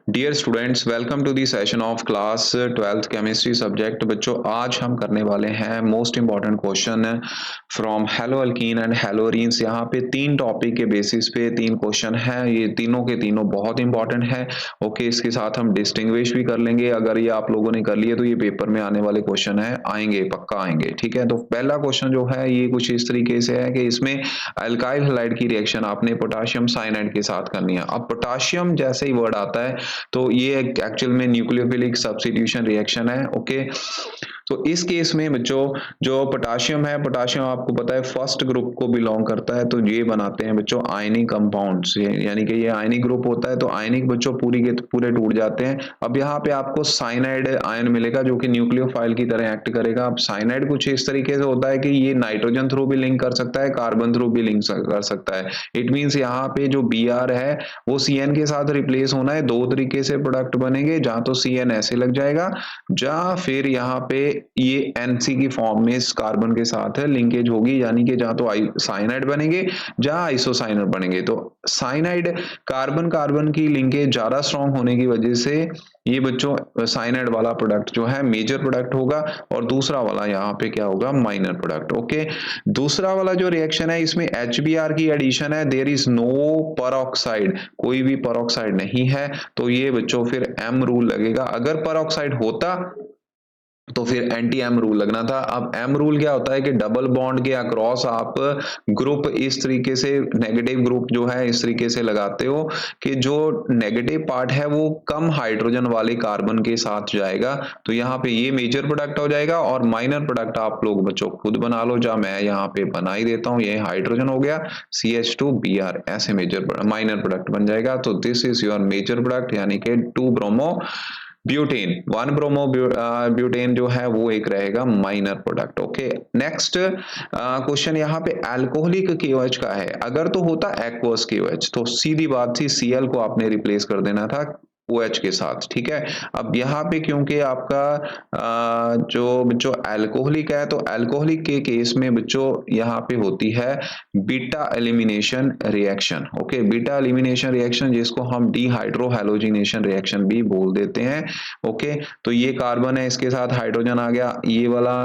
Dear students, welcome to the session of class 12th chemistry subject. बच्चों, आज हम करने वाले हैं most important question from haloalkane and haloarenes. यहाँ पे तीन टॉपिक के बेसिस पे तीन क्वेश्चन हैं, ये तीनों के तीनों बहुत इंपॉर्टेंट है। ओके, इसके साथ हम डिस्टिंग्विश भी कर लेंगे। अगर ये आप लोगों ने कर लिए तो ये पेपर में आने वाले क्वेश्चन है, आएंगे, पक्का आएंगे। ठीक है, तो पहला क्वेश्चन जो है ये कुछ इस तरीके से है कि इसमें अल्काइल हैलाइड की रिएक्शन आपने पोटाशियम साइनाइड के साथ करनी है। अब पोटाशियम जैसे ही वर्ड आता है तो ये एक्चुअल में न्यूक्लियोफिलिक सब्स्टिट्यूशन रिएक्शन है। ओके, तो इस केस में बच्चों जो पोटाशियम है, पोटाशियम आपको पता है फर्स्ट ग्रुप को बिलोंग करता है, तो ये बनाते हैं बच्चों आयनिक कंपाउंड्स, यानी कि ये आयनिक ग्रुप होता है, तो आयनिक बच्चों पूरी के पूरे टूट जाते हैं। अब यहाँ पे आपको साइनाइड आयन मिलेगा जो कि न्यूक्लियोफाइल की तरह एक्ट करेगा। अब साइनाइड कुछ इस तरीके से होता है कि ये नाइट्रोजन थ्रू भी लिंक कर सकता है, कार्बन थ्रू भी लिंक कर सकता है। इट मीन्स यहाँ पे जो Br है वो Cn के साथ रिप्लेस होना है। दो तरीके से प्रोडक्ट बनेंगे, जहां तो Cn ऐसे लग जाएगा, जहां फिर यहाँ पे ये Nc की फॉर्म में इस कार्बन के साथ लिंकेज होगी, यानी कि जहां तो साइनाइड बनेंगे, जहां आइसोसाइनाइड बनेंगे। तो साइनाइड कार्बन कार्बन की लिंकेज ज्यादा स्ट्रॉन्ग होने की वजह से ये बच्चों साइनाइड वाला प्रोडक्ट जो है मेजर प्रोडक्ट होगा, और दूसरा वाला यहाँ पे क्या होगा, माइनर प्रोडक्ट। ओके, दूसरा वाला जो रिएक्शन है इसमें HBr की एडिशन है, देयर इज नो परऑक्साइड, कोई भी परऑक्साइड नहीं है, तो ये बच्चों फिर M रूल लगेगा। अगर परऑक्साइड होता तो फिर एंटी एम रूल लगना था। अब एम रूल क्या होता है कि डबल बॉन्ड के अक्रॉस आप ग्रुप इस तरीके से, नेगेटिव ग्रुप जो है इस तरीके से लगाते हो कि जो नेगेटिव पार्ट है वो कम हाइड्रोजन वाले कार्बन के साथ जाएगा, तो यहाँ पे ये मेजर प्रोडक्ट हो जाएगा, और माइनर प्रोडक्ट आप लोग बच्चों खुद बना लो, जहाँ मैं यहाँ पे बना ही देता हूँ। ये हाइड्रोजन हो गया CH2Br, ऐसे मेजर माइनर प्रोडक्ट बन जाएगा। तो this is your major product, यानी कि 2 ब्रोमो ब्यूटेन, 1 ब्रोमो ब्यूटेन जो है वो एक रहेगा minor product. Okay, next question यहाँ पे अल्कोहलिक KOH का है। अगर तो होता एक्वस KOH तो सीधी बात थी, Cl को आपने रिप्लेस कर देना था OH के साथ। ठीक है, अब यहाँ पे क्योंकि आपका जो बच्चों अल्कोहलिक है, तो अल्कोहलिक के केस में बच्चों यहाँ पे होती है beta elimination reaction. Okay, beta elimination reaction जिसको हम डिहाइड्रोहैलोजिनेशन रिएक्शन भी बोल देते हैं। ओके, तो ये कार्बन है, इसके साथ हाइड्रोजन आ गया, ये वाला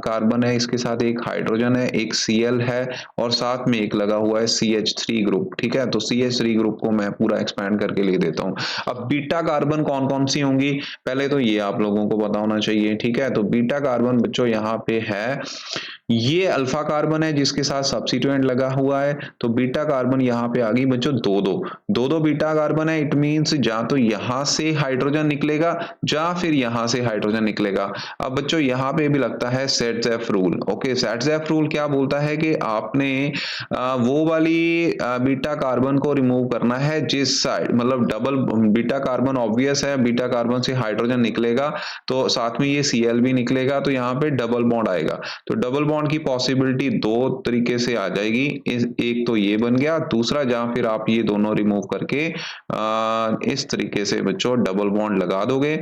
कार्बन है, इसके साथ एक हाइड्रोजन है, एक Cl है, और साथ में एक लगा हुआ है CH3 ग्रुप। ठीक है, तो CH3 ग्रुप को मैं पूरा एक्सपैंड करके लिख देता हूँ। अब बीटा कार्बन कौन कौन सी होंगी, पहले तो ये आप लोगों को पता होना चाहिए। ठीक है, तो बीटा कार्बन बच्चों यहाँ पे है, ये अल्फा कार्बन है जिसके साथ सब्स्टिट्यूएंट लगा हुआ है, तो बीटा कार्बन यहाँ पे आ गई बच्चों दो बीटा कार्बन है। इट मींस जहां तो यहां से हाइड्रोजन निकलेगा, जहां फिर यहां से हाइड्रोजन निकलेगा। अब बच्चों यहाँ पे भी लगता है सेट्जेफ रूल। ओके, सेट्जेफ रूल क्या बोलता है कि आपने वो वाली बीटा कार्बन को रिमूव करना है जिस साइड, मतलब डबल बीटा कार्बन ऑब्वियस है, बीटा कार्बन से हाइड्रोजन निकलेगा तो साथ में ये Cl भी निकलेगा, तो यहाँ पे डबल बॉन्ड आएगा। तो डबल बॉन्ड की पॉसिबिलिटी दो तरीके से आ जाएगी, एक तो ये बन गया, दूसरा जहां फिर आप ये दोनों रिमूव करके इस तरीके से बच्चों डबल बॉन्ड लगा दोगे।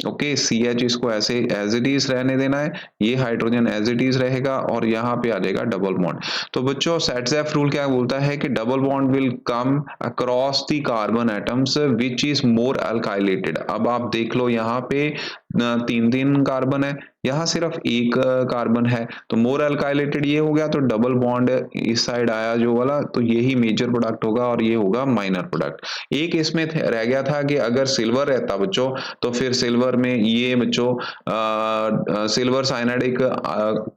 ओके, CH इसको ऐसे एज इट इज रहने देना है, ये हाइड्रोजन एज इट इज रहेगा, और यहाँ पे आ जाएगा डबल बॉन्ड। तो बच्चों सेट्जेफ रूल क्या बोलता है कि double bond will come across the carbon atoms which is more alkylated. अब आप देख लो यहाँ पे तीन कार्बन है, यहाँ सिर्फ एक कार्बन है, तो मोर अल्काइलेटेड ये हो गया, तो डबल बॉन्ड इस साइड आया जो वाला, तो यही मेजर प्रोडक्ट होगा और ये होगा माइनर प्रोडक्ट। एक इसमें रह गया था कि अगर सिल्वर रहता बच्चों, तो फिर सिल्वर में ये बच्चों सिल्वर साइनाइड एक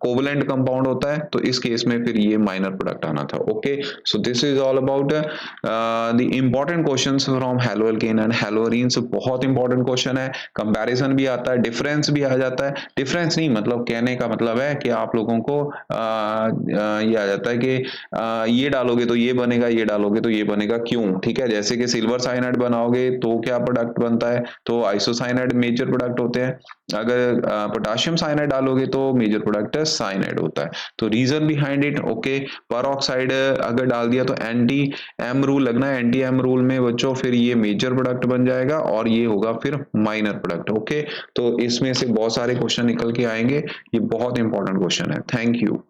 कोवलेंट कंपाउंड होता है, तो इस केस में फिर ये माइनर प्रोडक्ट आना था। Okay, so this is all about the important questions from haloalkane and haloarenes. बहुत इंपॉर्टेंट क्वेश्चन है, कंपैरिजन भी आता है, डिफरेंस भी आ जाता है। डिफरेंस नहीं, मतलब कहने का मतलब है कि आप लोगों को ये आ जाता है कि ये डालोगे तो ये बनेगा, ये डालोगे तो ये बनेगा, क्यों। ठीक है, जैसे कि सिल्वर साइनाइड बनाओगे तो क्या प्रोडक्ट बनता है, तो आइसोसाइनाइड मेजर प्रोडक्ट होते हैं। अगर पोटाशियम साइनाइड डालोगे तो मेजर प्रोडक्ट साइनाइड होता है। तो reason behind it, okay, peroxide अगर डाल दिया तो एंटी एम रूल लगना है, एंटी एम रूल में बच्चों फिर ये मेजर प्रोडक्ट बन जाएगा और ये होगा फिर माइनर प्रोडक्ट। ओके, तो इसमें से बहुत सारे क्वेश्चन निकल के आएंगे, ये बहुत इंपॉर्टेंट क्वेश्चन है। Thank you.